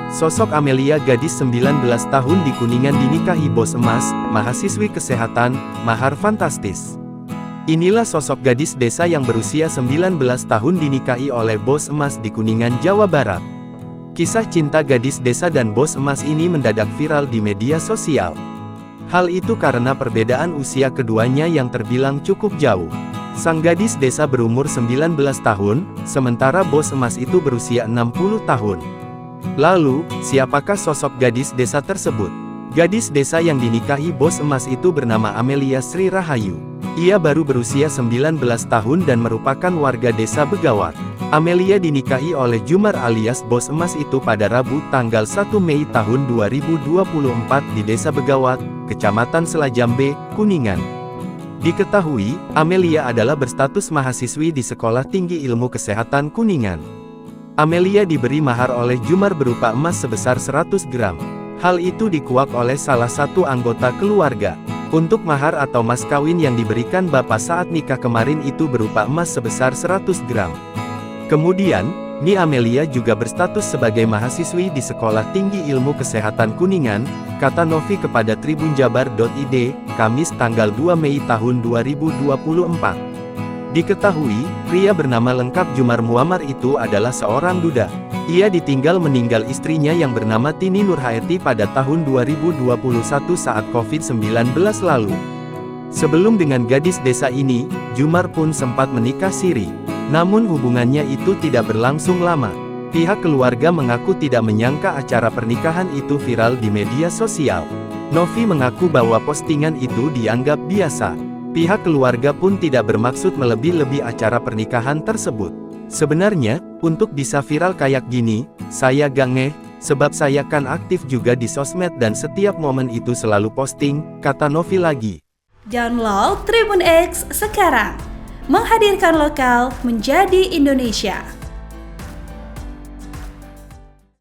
Sosok Amelia, gadis 19 tahun di Kuningan dinikahi bos emas, mahasiswi kesehatan, mahar fantastis. Inilah sosok gadis desa yang berusia 19 tahun dinikahi oleh bos emas di Kuningan, Jawa Barat. Kisah cinta gadis desa dan bos emas ini mendadak viral di media sosial. Hal itu karena perbedaan usia keduanya yang terbilang cukup jauh. Sang gadis desa berumur 19 tahun, sementara bos emas itu berusia 60 tahun. Lalu, siapakah sosok gadis desa tersebut? Gadis desa yang dinikahi bos emas itu bernama Amelia Sri Rahayu. Ia baru berusia 19 tahun dan merupakan warga desa Begawat. Amelia dinikahi oleh Jumar alias bos emas itu pada Rabu tanggal 1 Mei tahun 2024 di desa Begawat, Kecamatan Selajambe, Kuningan. Diketahui, Amelia adalah berstatus mahasiswi di Sekolah Tinggi Ilmu Kesehatan Kuningan. Amelia diberi mahar oleh Jumar berupa emas sebesar 100 gram. Hal itu dikuak oleh salah satu anggota keluarga. Untuk mahar atau mas kawin yang diberikan bapak saat nikah kemarin itu berupa emas sebesar 100 gram. Kemudian, Ni Amelia juga berstatus sebagai mahasiswi di Sekolah Tinggi Ilmu Kesehatan Kuningan, kata Novi kepada tribunjabar.id, Kamis tanggal 2 Mei tahun 2024. Diketahui, pria bernama lengkap Jumar Muammar itu adalah seorang duda. Ia ditinggal meninggal istrinya yang bernama Tini Nurhaeti pada tahun 2021 saat COVID-19 lalu. Sebelum dengan gadis desa ini, Jumar pun sempat menikah siri. Namun hubungannya itu tidak berlangsung lama. Pihak keluarga mengaku tidak menyangka acara pernikahan itu viral di media sosial. Novi mengaku bahwa postingan itu dianggap biasa. Pihak keluarga pun tidak bermaksud melebih-lebih acara pernikahan tersebut. Sebenarnya, untuk bisa viral kayak gini, saya gak ngeh, sebab saya kan aktif juga di sosmed dan setiap momen itu selalu posting, kata Novi lagi. Download Tribun X sekarang, menghadirkan lokal menjadi Indonesia.